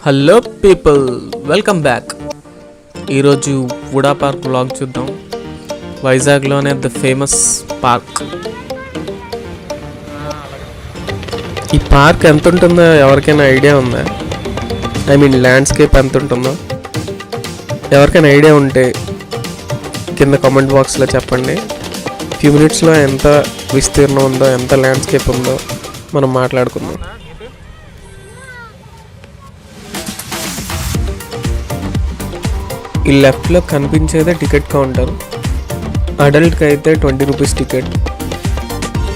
Hello people, welcome back. ఈరోజు VUDA park vlog చూద్దాం. వైజాగ్లోనే the famous park. ఈ పార్క్ ఎంత ఉంటుందో ఎవరికైనా ఐడియా ఉందా? ఐ మీన్ ల్యాండ్స్కేప్ ఎంత ఉంటుందో ఎవరికైనా ఐడియా ఉంటే కింద కామెంట్ బాక్స్లో చెప్పండి. ఫ్యూ మినిట్స్లో ఎంత విస్తీర్ణం ఉందో, ఎంత ల్యాండ్స్కేప్ ఉందో మనం మాట్లాడుకుందాం. ఈ లెఫ్ట్లో కనిపించేదే టికెట్ కౌంటర్. అడల్ట్కి అయితే 20 రూపీస్ టికెట్.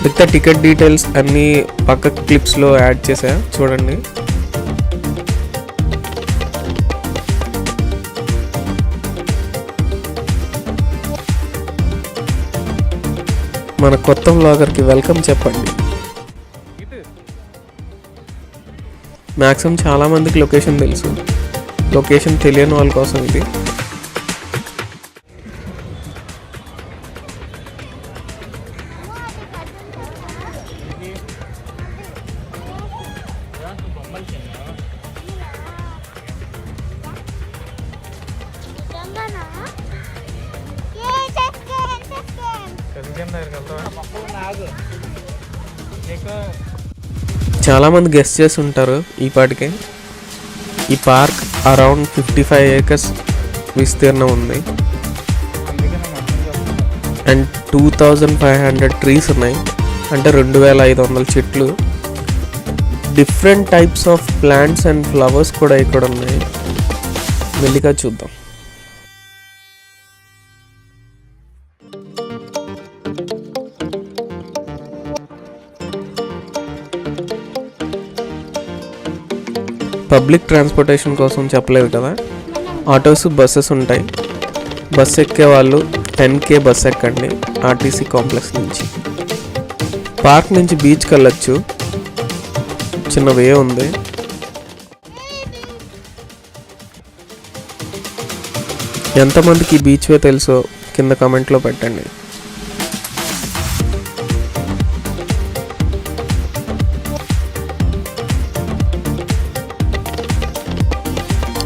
మిగతా టికెట్ డీటెయిల్స్ అన్నీ పక్క క్లిప్స్లో యాడ్ చేసా, చూడండి. మన కొత్త వ్లాగర్కి వెల్కమ్ చెప్పండి. మ్యాక్సిమం చాలామందికి లొకేషన్ తెలుసు. లొకేషన్ తెలియని వాళ్ళ కోసం ఇది. చాలామంది గెస్ట్ చేసి ఉంటారు ఈ పాటికే. ఈ పార్క్ అరౌండ్ 55 ఏకర్స్ విస్తీర్ణం ఉంది. అండ్ 2500 ట్రీస్ ఉన్నాయి, అంటే 2500 చెట్లు. Different types of plants and flowers కూడా ఇక్కడ ఉన్నాయి. మెల్లిగా చూద్దాం. పబ్లిక్ ట్రాన్స్పోర్టేషన్ కోసం చెప్పలేదు కదా, ఆటోస్, బస్సెస్ ఉంటాయి. బస్సు ఎక్కే వాళ్ళు 10K బస్ ఎక్కండి ఆర్టీసీ కాంప్లెక్స్ నుంచి. పార్క్ నుంచి బీచ్కి వెళ్ళచ్చు. చిన్న వే ఉంది. ఎంతమందికి బీచ్ వే తెలుసో కింద కామెంట్లో పెట్టండి.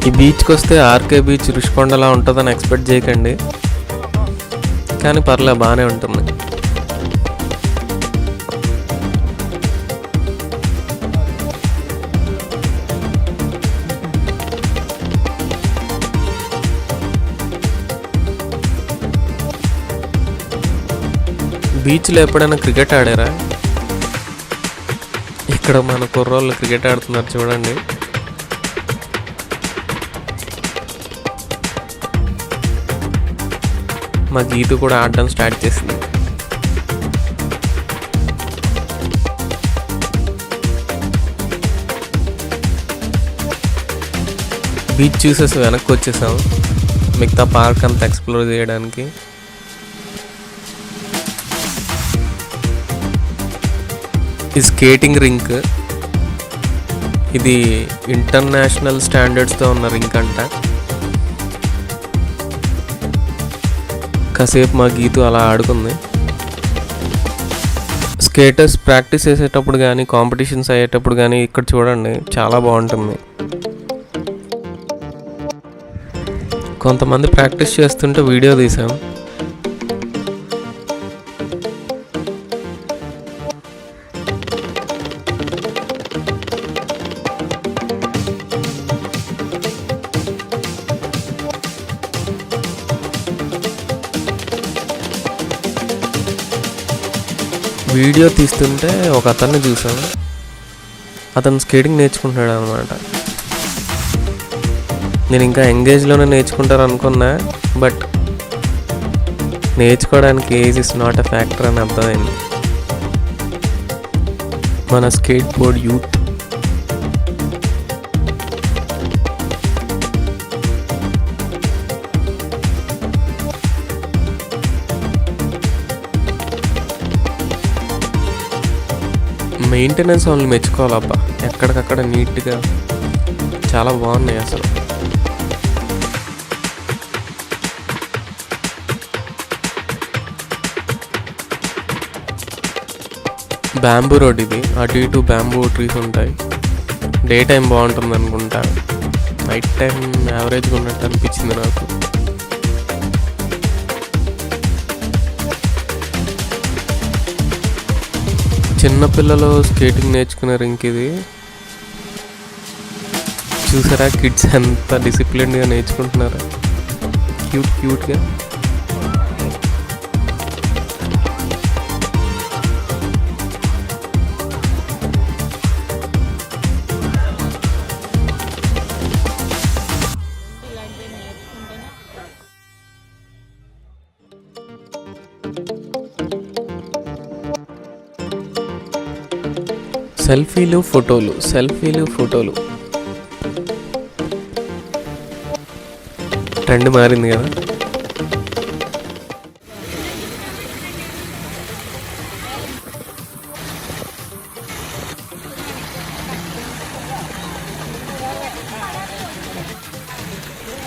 ఈ బీచ్కి వస్తే ఆర్కే బీచ్ రుషికొండలా ఉంటుందని ఎక్స్పెక్ట్ చేయకండి, కానీ పర్లే, బాగానే ఉంటుంది. బీచ్లో ఎప్పుడైనా క్రికెట్ ఆడారా? ఇక్కడ మన కుర్రోళ్ళు క్రికెట్ ఆడుతున్నారు, చూడండి. మా గీత కూడా ఆడడం స్టార్ట్ చేసింది. బీచ్ చూసేసి వెనక్కి వచ్చేసాం మిగతా పార్క్ అంతా ఎక్స్ప్లోర్ చేయడానికి. ఈ స్కేటింగ్ రింక్, ఇది ఇంటర్నేషనల్ స్టాండర్డ్స్తో ఉన్న రింక్ అంట. కాసేపు మా గీతు అలా ఆడుకుంది. స్కేటర్స్ ప్రాక్టీస్ చేసేటప్పుడు కానీ, కాంపిటీషన్స్ అయ్యేటప్పుడు కానీ ఇక్కడ చూడండి, చాలా బాగుంటుంది. కొంతమంది ప్రాక్టీస్ చేస్తుంటే వీడియో తీసాం. వీడియో తీస్తుంటే ఒక అతన్ని చూసాను. అతను స్కేటింగ్ నేర్చుకుంటున్నాడు అనమాట. నేను ఇంకా ఎంగేజ్లోనే నేర్చుకుంటారు అనుకున్నా, బట్ నేర్చుకోవడానికి age is not a factor అని అర్థమైంది. మన స్కేట్ బోర్డ్ యూత్. మెయింటెనెన్స్ వాళ్ళని మెచ్చుకోవాలబ్బా, ఎక్కడికక్కడ నీట్గా చాలా బాగున్నాయి అసలు. బ్యాంబూ రోడ్ ఇది, అటు ఇటు బ్యాంబూ ట్రీస్ ఉంటాయి. డే టైం బాగుంటుంది అనుకుంటా. నైట్ టైం యావరేజ్గా ఉన్నట్టు అనిపించింది నాకు. చిన్నపిల్లలు స్కేటింగ్ నేర్చుకున్నారు. ఇది చూసారా, కిడ్స్ ఎంత డిసిప్లిన్డ్గా నేర్చుకుంటున్నారా, క్యూట్గా. సెల్ఫీలు ఫోటోలు ట్రెండ్ మారింది కదా.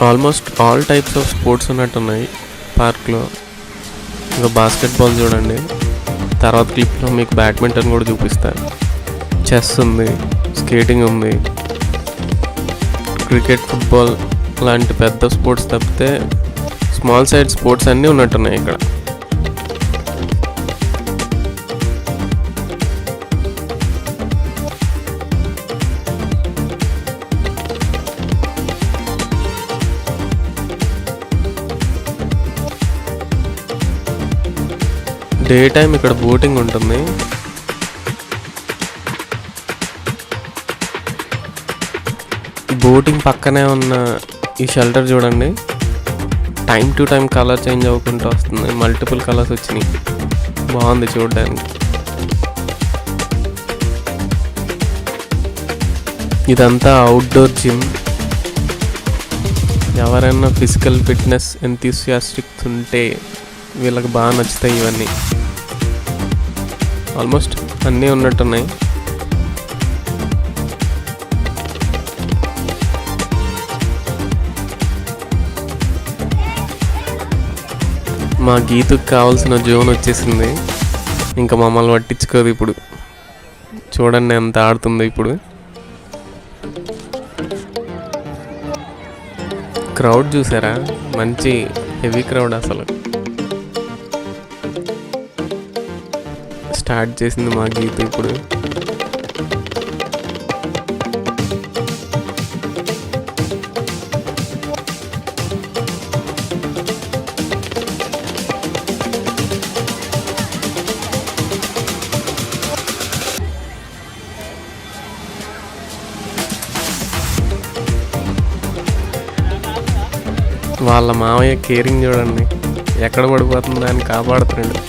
Almost all types of sports ఉన్నట్టున్నాయి పార్క్లో. ఇంకా బాస్కెట్బాల్ చూడండి, తర్వాత క్లిప్లో మీకు బ్యాడ్మింటన్ కూడా చూపిస్తాను. చెస్ ఉంది, స్కేటింగ్ ఉంది, క్రికెట్, ఫుట్బాల్ లాంటి పెద్ద స్పోర్ట్స్ తప్పితే స్మాల్ సైడ్ స్పోర్ట్స్ అన్నీ ఉన్నట్టున్నాయి ఇక్కడ. డే టైం ఇక్కడ బోటింగ్ ఉంటుంది. బోటింగ్ పక్కనే ఉన్న ఈ షెల్టర్ చూడండి, time to time colour change అవ్వకుండా వస్తుంది. మల్టిపుల్ కలర్స్ వచ్చినాయి, బాగుంది చూడడానికి. ఇదంతా అవుట్డోర్ జిమ్. ఎవరైనా ఫిజికల్ ఫిట్నెస్ ఎంతూసియాస్టిక్ ఉంటే వీళ్ళకి బాగా నచ్చుతాయి ఇవన్నీ. ఆల్మోస్ట్ అన్నీ ఉన్నట్టున్నాయి. మా గీతకు కావాల్సిన జోన్ వచ్చేసింది, ఇంకా మమ్మల్ని పట్టించుకోదు ఇప్పుడు. చూడండి ఎంత ఆడుతుందో ఇప్పుడు. క్రౌడ్ చూసారా, మంచి హెవీ క్రౌడ్. అసలు స్టార్ట్ చేసింది మా గీత ఇప్పుడు. వాళ్ళ మామయ్య కేరింగ్ చూడండి, ఎక్కడ పడిపోతుందా అని కాపాడుతున్నాడు.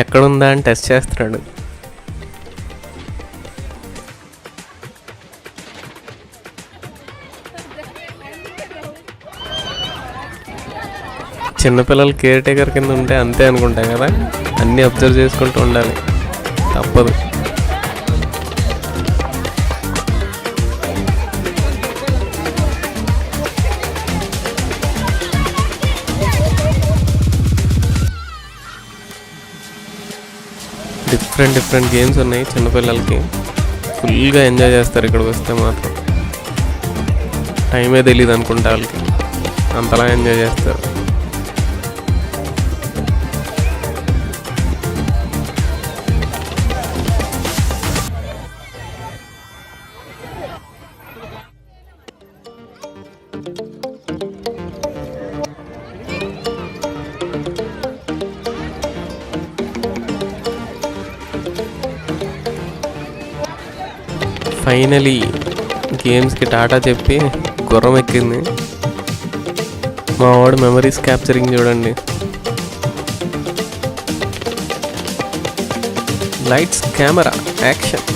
ఎక్కడుందా అని టెస్ట్ చేస్తున్నాడు. చిన్నపిల్లలు కేర్ టేకర్ కింద ఉంటే అంతే అనుకుంటాం కదా, అన్నీ అబ్జర్వ్ చేసుకుంటూ ఉండాలి, తప్పదు. డిఫరెంట్ గేమ్స్ ఉన్నాయి చిన్నపిల్లలకి, ఫుల్గా ఎంజాయ్ చేస్తారు ఇక్కడికి వస్తే మాత్రం. టైమే తెలియదు అనుకుంటా వాళ్ళకి, అంతలా ఎంజాయ్ చేస్తారు. ఫైనలీ గేమ్స్కి టాటా చెప్పి గుర్రం ఎక్కింది. మా వాడు మెమరీస్ క్యాప్చరింగ్ చూడండి. Lights, camera, action.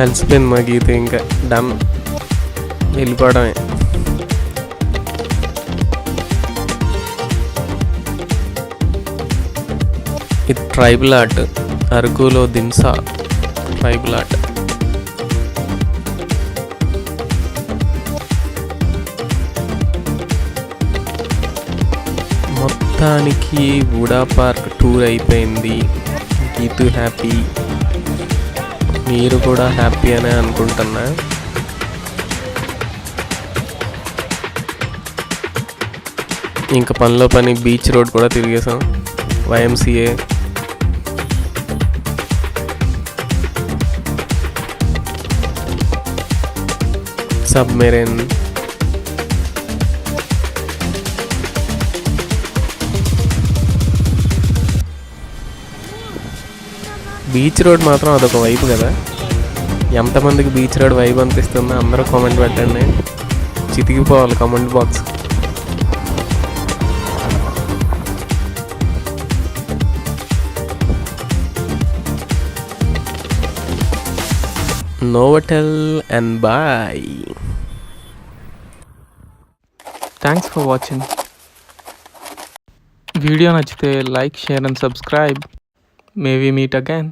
అలసిపోయింది మా గీత, ఇంకా డన్, వెళ్ళిపోవడమే. ఇది ట్రైబల్ ఆర్ట్, అరకులో దింసా ట్రైబల్ ఆర్ట్. మొత్తానికి వుడా పార్క్ టూర్ అయిపోయింది. గీతు హ్యాపీ, మీరు కూడా హ్యాపీ అనే అనుకుంటున్నా. ఇంకా పనిలో పని బీచ్ రోడ్ కూడా తిరిగేసాం. YMCA, సబ్మెరైన్, బీచ్ రోడ్ మాత్రం అదొక వైబ్ కదా. ఎంతమందికి బీచ్ రోడ్ వైబ్ అనిపిస్తుందో అందరూ కామెంట్ పెట్టండి. చితికిపోవాలి comment box. Novotel and bye. Thanks for watching. Video నచ్చితే like, share and subscribe. May we meet again.